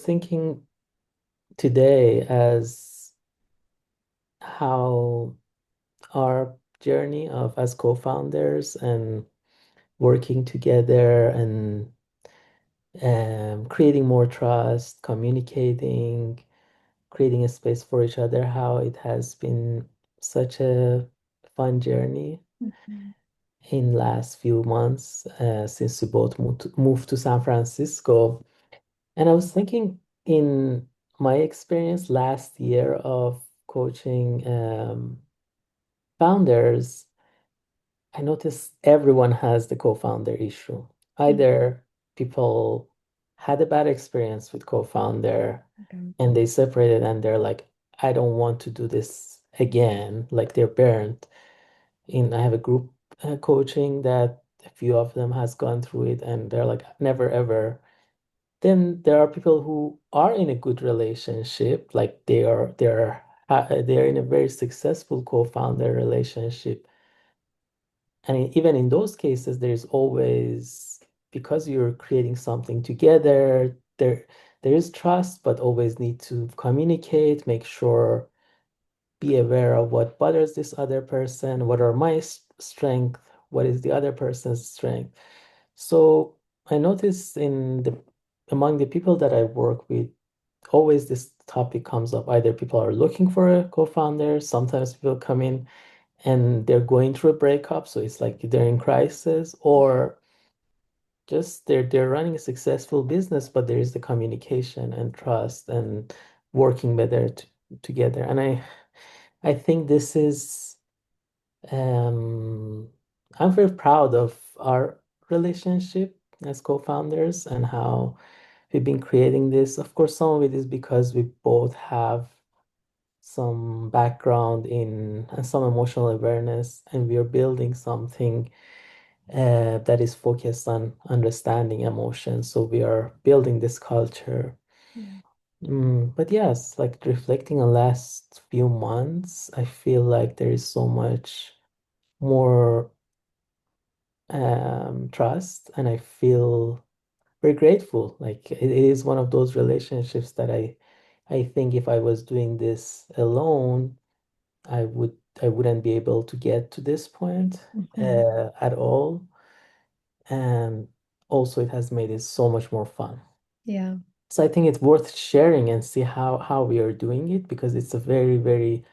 Thinking today as how our journey of as co-founders and working together and creating more trust, communicating, creating a space for each other, how it has been such a fun journey Mhm. in last few months since we both moved to San Francisco. And I was thinking in my experience last year of coaching founders, I noticed everyone has the co-founder issue. Either people had a bad experience with co-founder Okay. and they separated and they're like, I don't want to do this again, like they're burnt. I have a group coaching that a few of them has gone through it and they're like, never ever. Then there are people who are in a good relationship, like they're in a very successful co-founder relationship. And even in those cases, there's always, because you're creating something together, there is trust, but always need to communicate, make sure, be aware of what bothers this other person, what are my strength, what is the other person's strength. So I notice among the people that I work with, always this topic comes up. Either people are looking for a co-founder, sometimes people come in and they're going through a breakup, so it's like they're in crisis, or just they're running a successful business, but there is the communication and trust and working better together. And I think this is um I'm very proud of our relationship as co-founders and how we've been creating this. Of course, some of it is because we both have some background in and some emotional awareness, and we are building something that is focused on understanding emotions. So we are building this culture. Yeah. But yes, like reflecting on last few months, I feel like there is so much more trust, and I feel very grateful. Like it is one of those relationships that I think if I was doing this alone, I wouldn't be able to get to this point Mhm. at all. And also it has made it so much more fun. Yeah. So I think it's worth sharing and see how we are doing it, because it's a very, very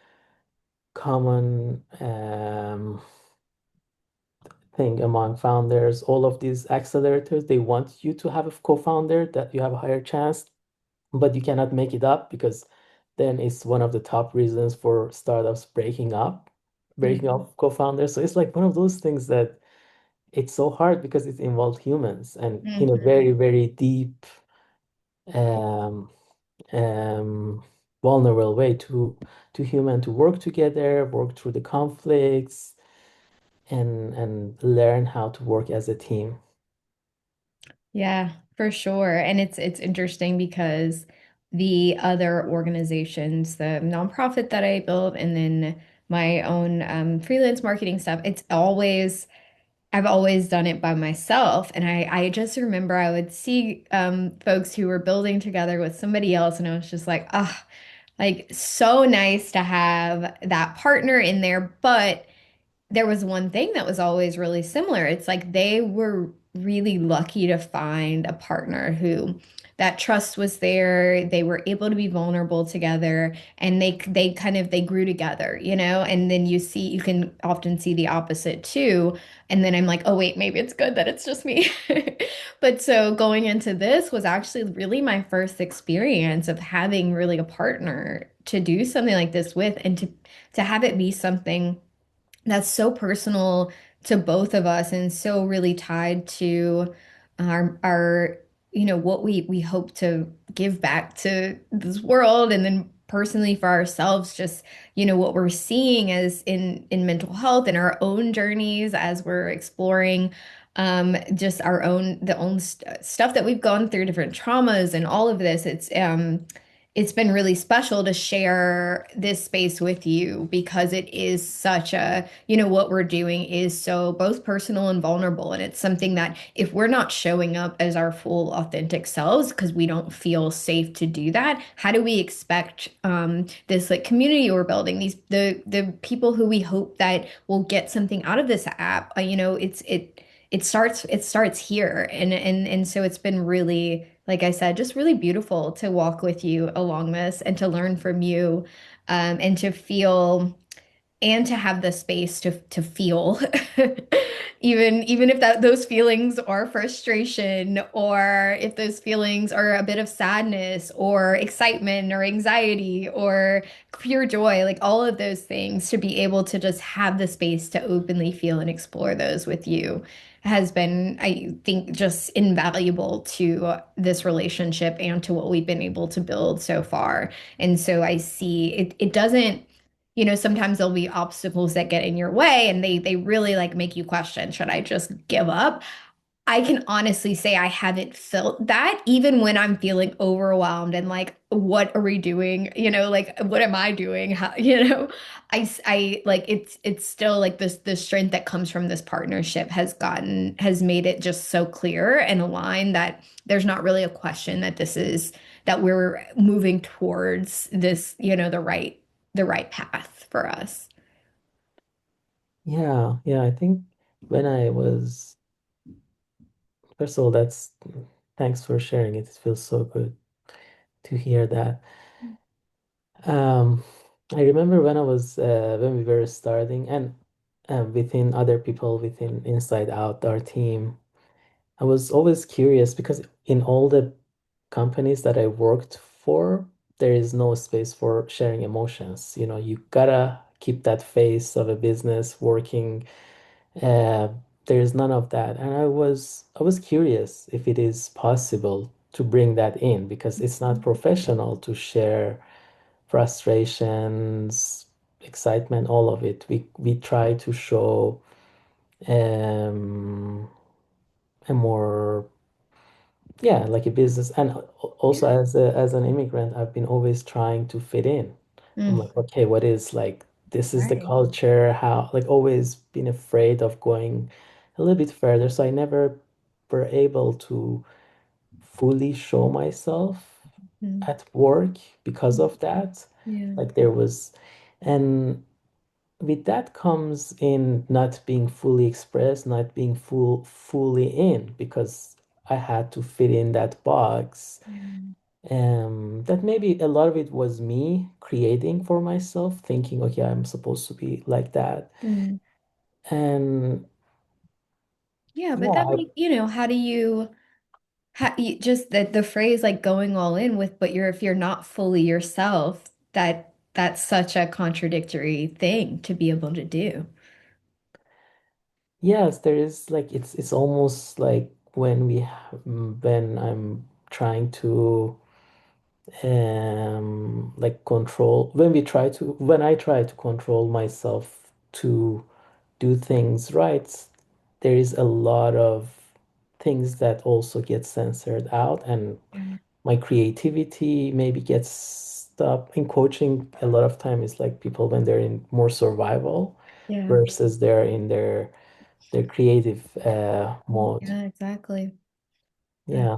common thing among founders. All of these accelerators, they want you to have a co-founder that you have a higher chance, but you cannot make it up because then it's one of the top reasons for startups breaking Mhm. up co-founders. So it's like one of those things that it's so hard because it involves humans and in a Mhm. very, very deep, um, um, vulnerable way to human to work together, work through the conflicts, and learn how to work as a team. Yeah, for sure. And it's interesting because the other organizations, the nonprofit that I built, and then my own freelance marketing stuff, I've always done it by myself. And I just remember I would see folks who were building together with somebody else, and I was just like, ah, like so nice to have that partner in there. But there was one thing that was always really similar. It's like they were really lucky to find a partner who that trust was there. They were able to be vulnerable together and they kind of they grew together, you know? And then you can often see the opposite too. And then I'm like, "Oh wait, maybe it's good that it's just me." But so going into this was actually really my first experience of having really a partner to do something like this with and to have it be something that's so personal to both of us and so really tied to our what we hope to give back to this world and then personally for ourselves just what we're seeing as in mental health and our own journeys as we're exploring just our own stuff that we've gone through different traumas and all of this it's been really special to share this space with you because it is such a, what we're doing is so both personal and vulnerable. And it's something that if we're not showing up as our full authentic selves because we don't feel safe to do that, how do we expect this like community we're building, the people who we hope that will get something out of this app? It starts here, and so it's been really, like I said, just really beautiful to walk with you along this and to learn from you, and to feel and to have the space to feel even if those feelings are frustration, or if those feelings are a bit of sadness or excitement or anxiety or pure joy, like all of those things, to be able to just have the space to openly feel and explore those with you has been, I think, just invaluable to this relationship and to what we've been able to build so far. And so I see it doesn't, sometimes there'll be obstacles that get in your way and they really like make you question, should I just give up? I can honestly say I haven't felt that even when I'm feeling overwhelmed and like, what are we doing? Like, what am I doing? How, I like it's still like the strength that comes from this partnership has made it just so clear and aligned that there's not really a question that that we're moving towards this, the right path for us. Yeah, I think when I was, first of all, that's thanks for sharing it. It feels so good to hear that. Um, I remember when I was when we were starting, and within other people within Inside Out, our team, I was always curious because in all the companies that I worked for, there is no space for sharing emotions. You gotta keep that face of a business working. Uh, there's none of that, and I was curious if it is possible to bring that in because it's not professional to share frustrations, excitement, all of it. We try to show um, a more, yeah, like a business. And also Yeah. as an immigrant, I've been always trying to fit in. I'm Mm, like, okay, what is like this is the right. culture, how, like, always been afraid of going a little bit further. So I never were able to fully show myself Mm, at work because of that. yeah. Like there was, and with that comes in not being fully expressed, not being fully in because I had to fit in that box. Yeah. That maybe a lot of it was me creating for myself, thinking, okay, I'm supposed to be like that. Mm. And Yeah, but yeah, that make, just the phrase like going all in with, but if you're not fully yourself, that's such a contradictory thing to be able to do. yes, there is like it's almost like when I'm trying to like control when I try to control myself to do things right, there is a lot of things that also get censored out, and Yeah. my creativity maybe gets stopped. In coaching, a lot of time is like people when they're in more survival Yeah. versus they're in their creative mode. Yeah, exactly. Yeah.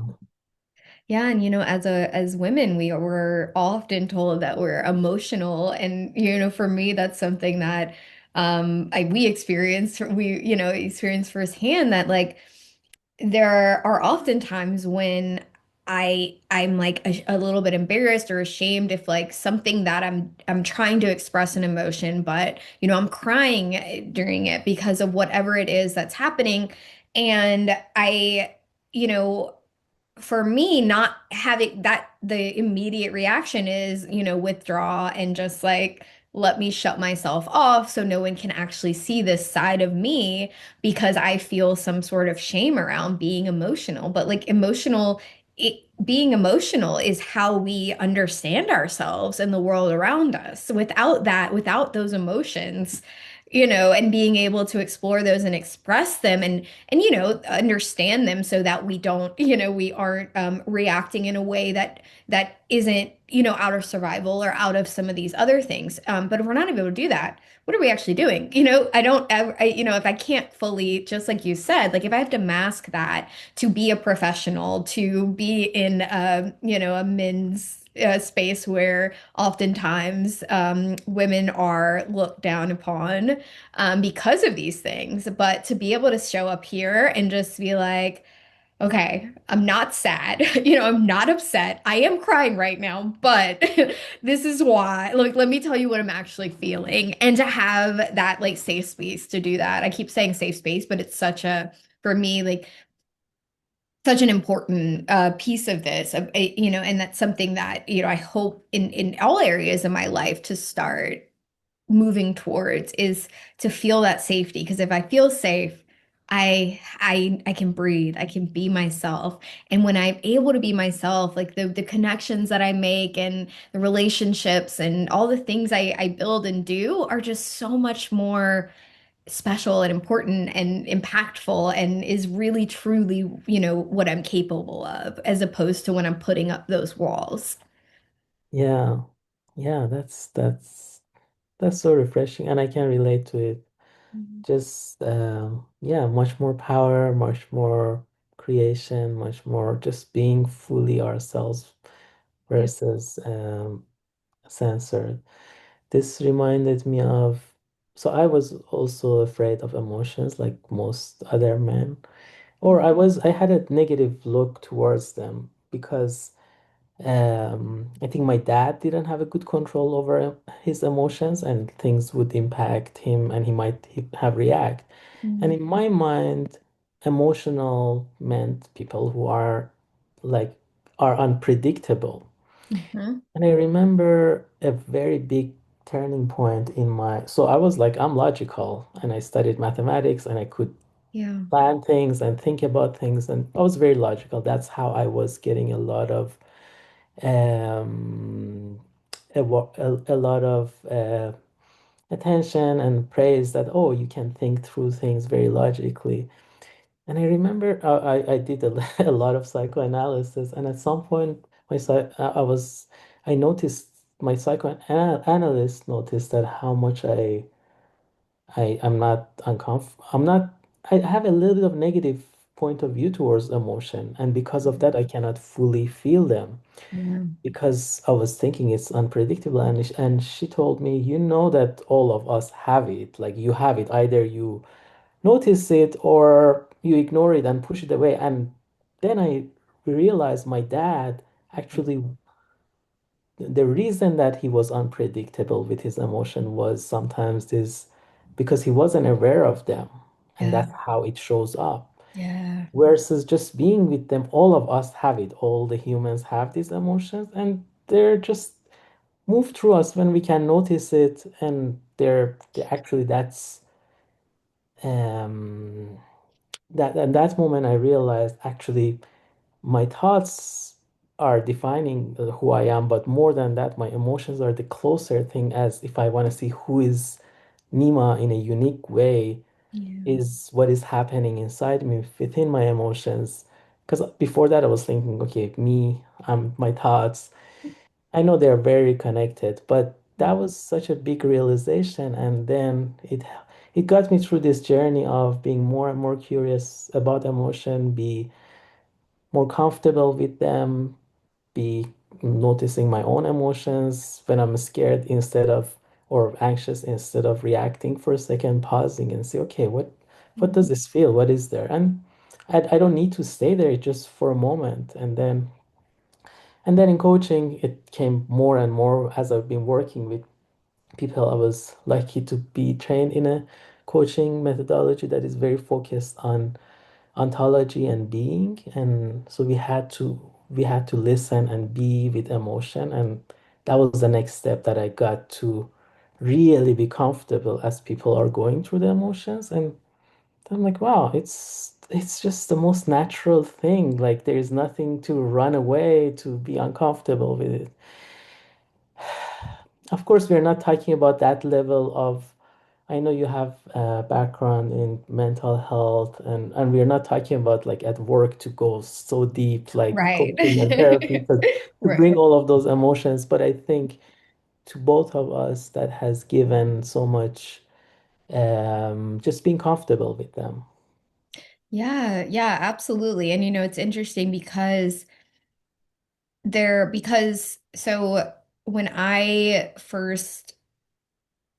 Yeah, and as women, we're often told that we're emotional, and for me, that's something that we experience firsthand, that like there are often times when I'm like a little bit embarrassed or ashamed if like something that I'm trying to express an emotion, but I'm crying during it because of whatever it is that's happening, and you know for me, not having that, the immediate reaction is, withdraw and just like let me shut myself off so no one can actually see this side of me because I feel some sort of shame around being emotional. But like being emotional is how we understand ourselves and the world around us. Without that, without those emotions, and being able to explore those and express them and understand them so that we aren't reacting in a way that isn't, out of survival or out of some of these other things. But if we're not able to do that, what are we actually doing? I don't ever, if I can't fully, just like you said, like if I have to mask that to be a professional, to be in, a men's space where oftentimes women are looked down upon because of these things, but to be able to show up here and just be like, okay, I'm not sad. I'm not upset. I am crying right now, but this is why. Like, let me tell you what I'm actually feeling. And to have that like safe space to do that. I keep saying safe space, but it's for me, like such an important piece of this, and that's something that, I hope in all areas of my life to start moving towards is to feel that safety. Because if I feel safe, I can breathe, I can be myself. And when I'm able to be myself, like the connections that I make and the relationships and all the things I build and do are just so much more special and important and impactful and is really truly, what I'm capable of, as opposed to when I'm putting up those walls. Yeah. Yeah, that's so refreshing and I can relate to it. Mhm. Just yeah, much more power, much more creation, much more just being fully ourselves Yeah. versus censored. This reminded me of, so I was also afraid of emotions like most other men, or I had a negative look towards them because I think my dad didn't have a good control over his emotions and things would impact him and he have react. And Mhm. in my mind, emotional meant people who are like are unpredictable. Mhm. And I remember a very big turning point in my, so I was like, I'm logical and I studied mathematics and I could Yeah. plan things and think about things and I was very logical. That's how I was getting a lot of um, a lot of attention and praise that, oh, you can think through things very logically. And I remember I did a lot of psychoanalysis, and at some point, I noticed my psychoanalyst noticed that how much I'm not uncomfortable. I have a little bit of negative point of view towards emotion, and because of that, I cannot fully feel them Yeah. because I was thinking it's unpredictable. And she told me, you know that all of us have it. Like you have it. Either you notice it or you ignore it and push it away. And then I realized my dad actually, the reason that he was unpredictable with his emotion was sometimes this because he wasn't aware of them. And Yeah. that's how it shows up. Yeah. Versus just being with them, all of us have it. All the humans have these emotions, and they're just move through us when we can notice it. And actually that's um that and that moment I realized actually my thoughts are defining who I am, but more than that, my emotions are the closer thing. As if I want to see who is Nima in a unique way, Yeah. is what is happening inside me within my emotions. Because before that, I was thinking, okay, me, my thoughts. I know they're very connected, but that was such a big realization, and then it got me through this journey of being more and more curious about emotion, be more comfortable with them, be noticing my own emotions when I'm scared instead of or anxious instead of reacting for a second, pausing and say, okay, what does this feel? What is there? And I don't need to stay there just for a moment. And then in coaching, it came more and more as I've been working with people. I was lucky to be trained in a coaching methodology that is very focused on ontology and being. And so we had to listen and be with emotion. And that was the next step that I got to really be comfortable as people are going through the emotions. And I'm like, wow, it's just the most natural thing. Like there is nothing to run away to be uncomfortable with it. Of course, we're not talking about that level of I know you have a background in mental health, and we're not talking about like at work to go so deep, like Right. coaching and therapy, to bring Right. all of those emotions. But I think to both of us, that has given so much, just being comfortable with them. Yeah, yeah, absolutely. And it's interesting because so when I first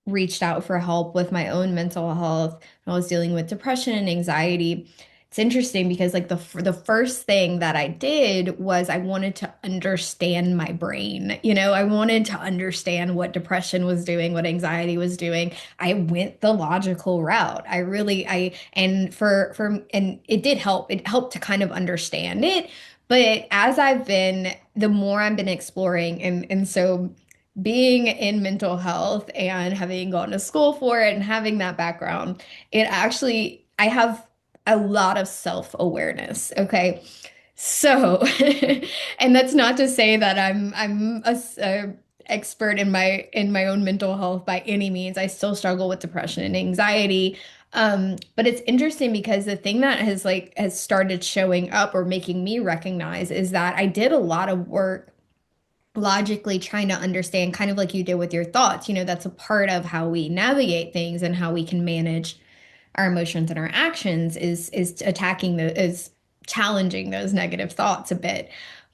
reached out for help with my own mental health. I was dealing with depression and anxiety. It's interesting because like the first thing that I did was I wanted to understand my brain. I wanted to understand what depression was doing, what anxiety was doing. I went the logical route. I really I and for and it did help. It helped to kind of understand it. But as the more I've been exploring and so being in mental health and having gone to school for it and having that background, I have a lot of self-awareness. Okay. So, and that's not to say that I'm a expert in my own mental health by any means. I still struggle with depression and anxiety. But it's interesting because the thing that has started showing up or making me recognize is that I did a lot of work logically trying to understand, kind of like you did with your thoughts. That's a part of how we navigate things and how we can manage our emotions and our actions is attacking is challenging those negative thoughts a bit.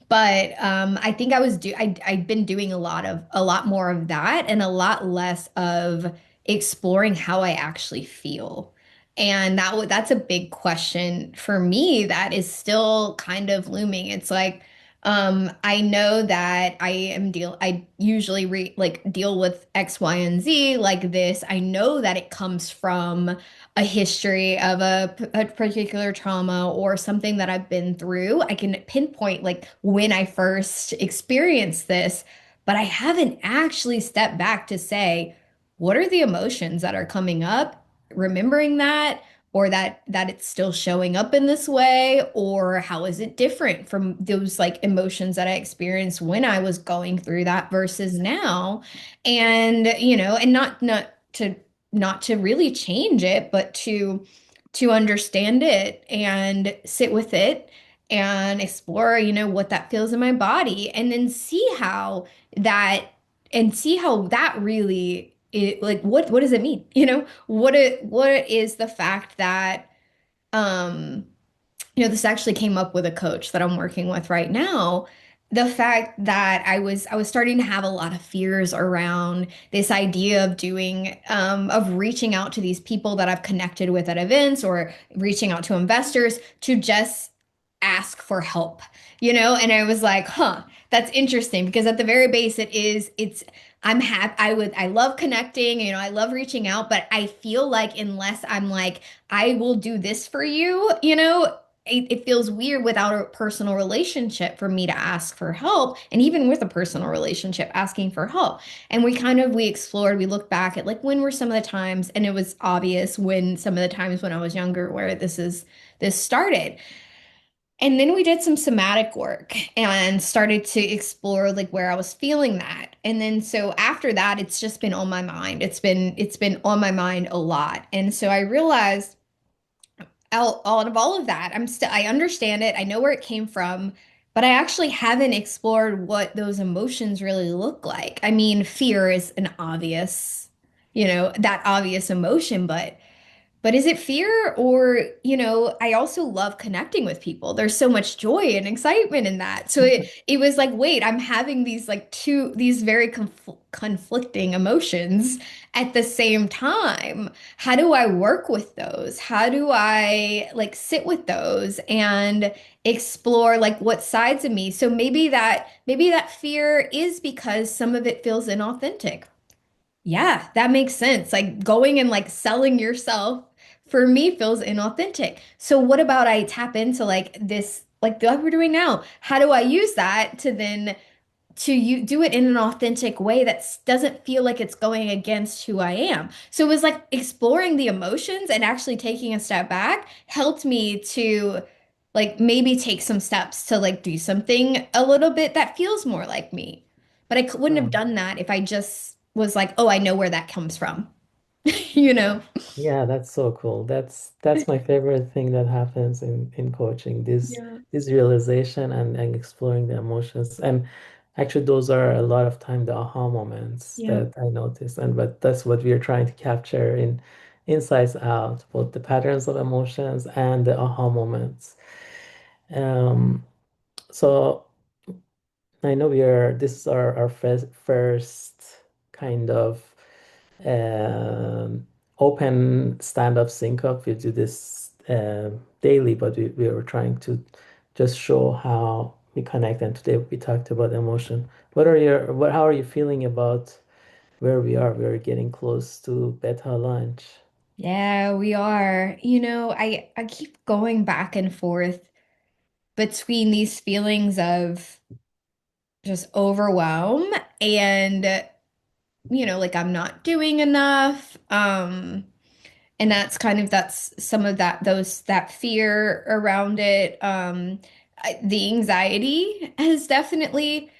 But I think I'd been doing a lot more of that and a lot less of exploring how I actually feel. And that's a big question for me that is still kind of looming. It's like I know that I usually deal with X, Y, and Z like this. I know that it comes from a history of a particular trauma or something that I've been through. I can pinpoint like when I first experienced this, but I haven't actually stepped back to say, what are the emotions that are coming up? Remembering that, or that it's still showing up in this way, or how is it different from those like emotions that I experienced when I was going through that versus now? And and not to really change it, but to understand it and sit with it and explore, what that feels in my body, and then that see how that really like what does it mean? What is the fact that um this actually came up with a coach that I'm working with right now. The fact that I was starting to have a lot of fears around this idea of of reaching out to these people that I've connected with at events or reaching out to investors to just ask for help, and I was like, huh, that's interesting because at the very base it's I'm happy. I love connecting, I love reaching out, but I feel like unless I'm like, I will do this for you, it feels weird without a personal relationship for me to ask for help. And even with a personal relationship, asking for help. And we explored, we looked back at like when were some of the times, and it was obvious when some of the times when I was younger where this started. And then we did some somatic work and started to explore like where I was feeling that. And then so after that, it's just been on my mind. It's been on my mind a lot. And so I realized out of all of that, I understand it. I know where it came from, but I actually haven't explored what those emotions really look like. I mean, fear is an obvious, that obvious emotion, but is it fear or, I also love connecting with people. There's so much joy and excitement in that. So it was like, wait, I'm having these very conflicting emotions at the same time. How do I work with those? How do I like sit with those and explore like what sides of me? So maybe that fear is because some of it feels inauthentic. Yeah, that makes sense. Like going and like selling yourself for me feels inauthentic. So what about I tap into like this, like we're doing now? How do I use that to then to you do it in an authentic way that doesn't feel like it's going against who I am? So it was like exploring the emotions and actually taking a step back helped me to like maybe take some steps to like do something a little bit that feels more like me. But wouldn't have Mm. done that if I just was like, oh, I know where that comes from. you know? Yeah, that's so cool. That's my favorite thing that happens in coaching. Yeah. This realization and exploring the emotions. And actually those are a lot of time the aha moments Yeah. that I notice. And but that's what we are trying to capture in Insights Out, both the patterns of emotions and the aha moments. Um, so I know this is our first kind of um, open stand-up sync-up. We do this daily, but we were trying to just show how we connect. And today we talked about emotion. How are you feeling about where we are? We're getting close to beta lunch. Yeah, we are. I keep going back and forth between these feelings of just overwhelm and like I'm not doing enough. And that's some of that fear around it. The anxiety has definitely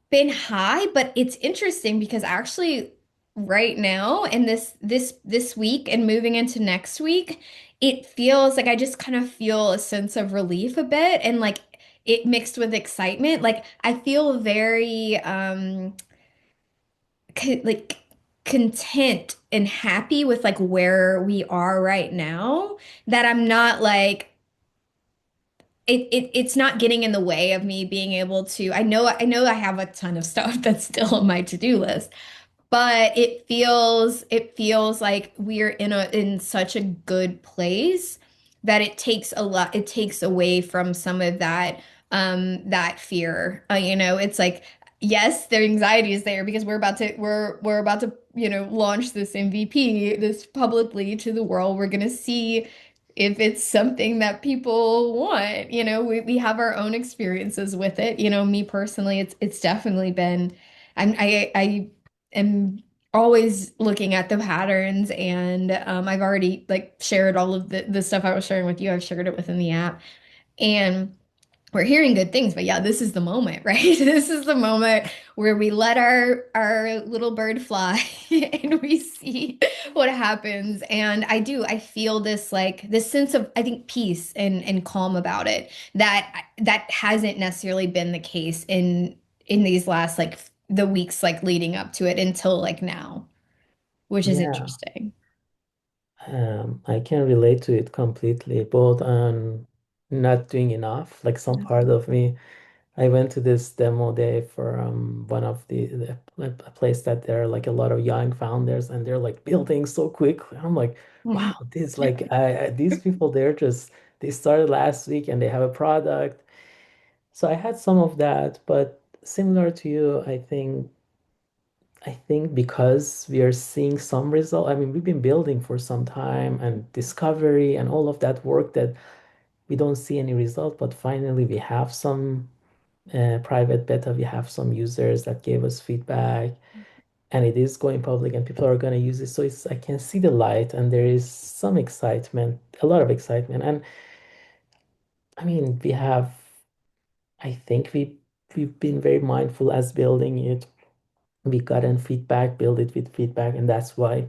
been high, but it's interesting because actually right now and this week and moving into next week, it feels like I just kind of feel a sense of relief a bit and like it mixed with excitement. Like I feel very like content and happy with like where we are right now that I'm not like it's not getting in the way of me being able to I know I have a ton of stuff that's still on my to-do list, but it feels like we're in such a good place that it takes away from some of that fear. It's like yes, the anxiety is there because we're about to launch this MVP this publicly to the world. We're gonna see if it's something that people want. We have our own experiences with it. Me personally, it's definitely been I am always looking at the patterns and I've already like shared all of the stuff I was sharing with you. I've shared it within the app and we're hearing good things, but yeah, this is the moment, right? This is the moment where we let our little bird fly and we see what happens. And I feel this sense of I think peace and calm about it that hasn't necessarily been the case in these last like the weeks like leading up to it until like now, which is Yeah, interesting. I can relate to it completely, both on not doing enough, like some part of me. I went to this demo day for one of a place that there are like a lot of young founders and they're like building so quickly. I'm like, wow, Mhm. this like these people they started last week and they have a product. So I had some of that, but similar to you, I think because we are seeing some result. I mean, we've been building for some time and discovery and all of that work that we don't see any result, but finally we have some private beta, we have some users that gave us feedback and it is going public and people are going to use it. So I can see the light and there is some excitement, a lot of excitement. And I mean, I think we've been very mindful as building it. We gotten feedback, build it with feedback, and that's why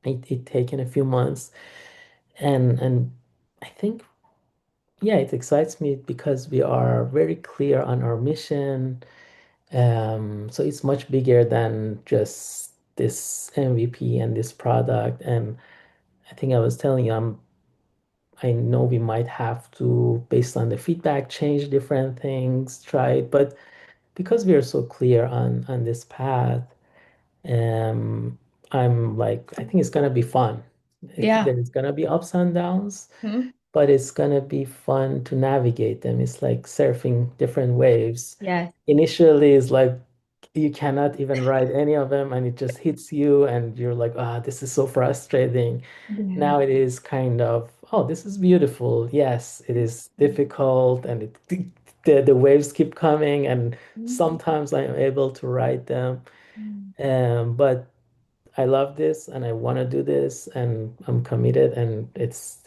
it taken a few months. And I think yeah, it excites me because we are very clear on our mission. So it's much bigger than just this MVP and this product. And I think I was telling you, I know we might have to, based on the feedback, change different things, try it. But because we are so clear on this path, um, I'm like, I think it's gonna be fun. Yeah. There's gonna be ups and downs, Hmm. but it's gonna be fun to navigate them. It's like surfing different waves. Yes. Initially, it's like you cannot even ride any of them, and it just hits you, and you're like, ah, this is so frustrating. Yeah. Now it is kind of, oh, this is beautiful. Yes, it is difficult, and the waves keep coming, and Mhm. sometimes I'm able to ride them. Mhm. But I love this and I want to do this and I'm committed and it's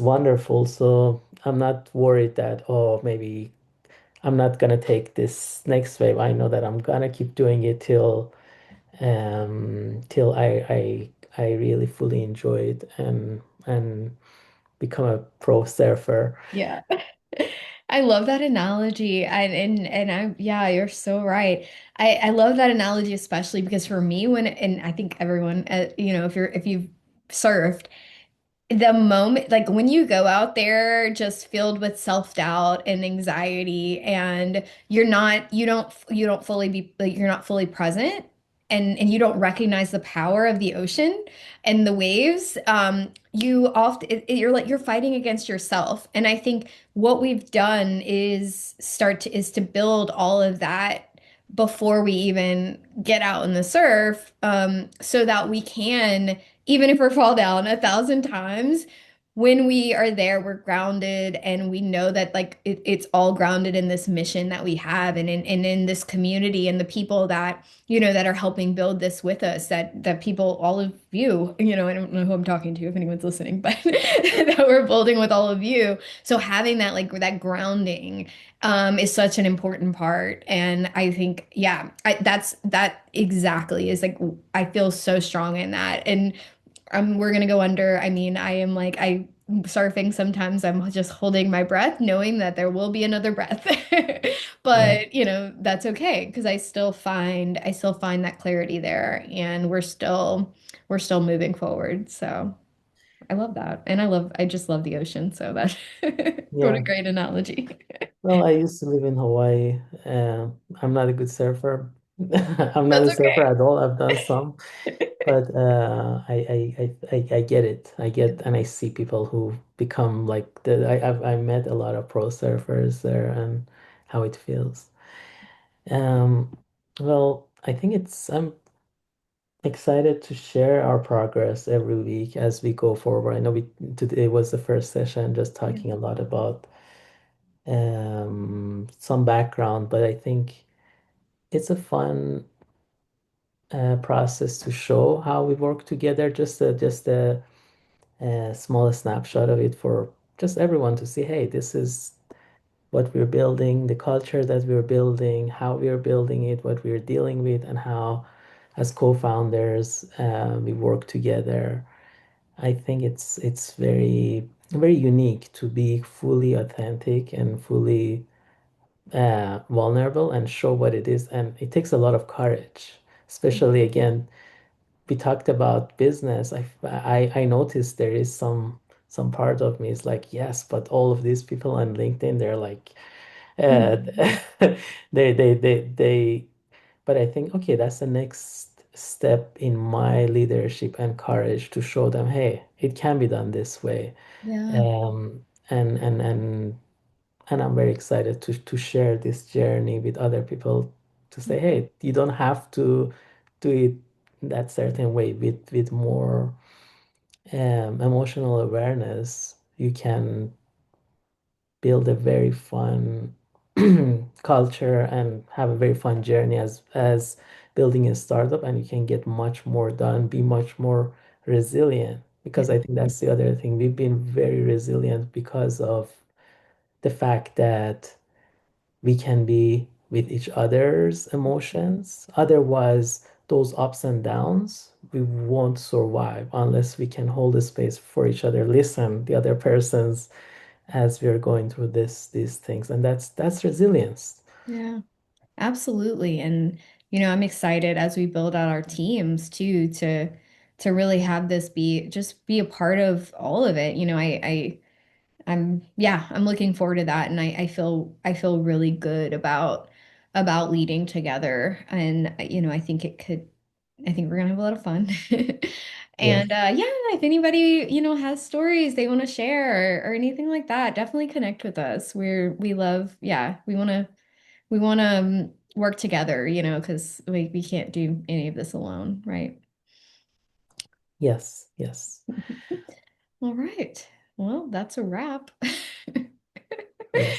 wonderful. So I'm not worried that, oh, maybe I'm not gonna take this next wave. I know that I'm gonna keep doing it till till I really fully enjoy it and become a pro surfer. Yeah. I love that analogy. And I yeah, you're so right. I love that analogy especially because for me when and I think everyone if you've surfed the moment, like when you go out there just filled with self-doubt and anxiety and you don't fully be like you're not fully present and you don't recognize the power of the ocean and the waves, you often you're like you're fighting against yourself. And I think what we've done is to build all of that before we even get out in the surf, so that we can, even if we fall down 1,000 times, when we are there, we're grounded and we know that like it's all grounded in this mission that we have and in this community and the people that, that are helping build this with us, that people, all of you, I don't know who I'm talking to if anyone's listening, but that we're building with all of you. So having that like that grounding is such an important part. And I think, yeah, that exactly is like, I feel so strong in that. And we're gonna go under. I mean, I surfing sometimes I'm just holding my breath, knowing that there will be another breath. Yeah, But that's okay because I still find that clarity there and we're still moving forward. So I love that. And I just love the ocean. So that what a yeah. great analogy. Well, I used to live in Hawaii. I'm not a good surfer. I'm not That's a surfer okay. at all. I've done some, but I get it. I get and I see people who become like I met a lot of pro surfers there and how it feels. Um, well, I think I'm excited to share our progress every week as we go forward. I know we today was the first session, just Yeah. talking a lot about some background, but I think it's a fun process to show how we work together. A small snapshot of it for just everyone to see. Hey, this is what we're building, the culture that we're building, how we're building it, what we're dealing with, and how, as co-founders, we work together. I think it's very unique to be fully authentic and fully vulnerable and show what it is. And it takes a lot of courage, especially again, we talked about business. I noticed there is some part of me is like, yes, but all of these people on LinkedIn, they're like, uh, Mhm. they, but I think, okay, that's the next step in my leadership and courage to show them, hey, it can be done this way. Yeah. Um, and I'm very excited to share this journey with other people to say, hey, you don't have to do it that certain way with more emotional awareness. You can build a very fun culture and have a very fun journey as building a startup, and you can get much more done, be much more resilient. Yeah. Because I think that's the other thing. We've been very resilient because of the fact that we can be with each other's emotions. Otherwise, those ups and downs, we won't survive unless we can hold the space for each other, listen the other person's as we are going through these things. And that's resilience. Yeah. Absolutely. And I'm excited as we build out our teams too to really have this be a part of all of it. I'm looking forward to that and I feel really good about leading together and I think we're gonna have a lot of fun. Yes. And yeah, if anybody, has stories they want to share or anything like that, definitely connect with us. We love, yeah, we want to work together, because we can't do any of this alone, right? Yes. Yes. All right. Well, that's a wrap. Yes.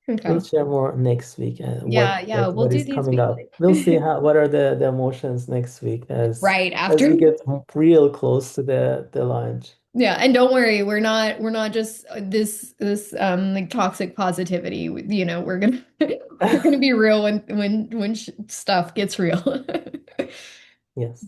We'll Okay. share more next week. Yeah, yeah, we'll What do is these coming up? weekly. We'll see what are the emotions next week Right as after. we get real close to the launch. Yeah, and don't worry, we're not just this like toxic positivity. We're gonna we're gonna be real when stuff gets real. Yes.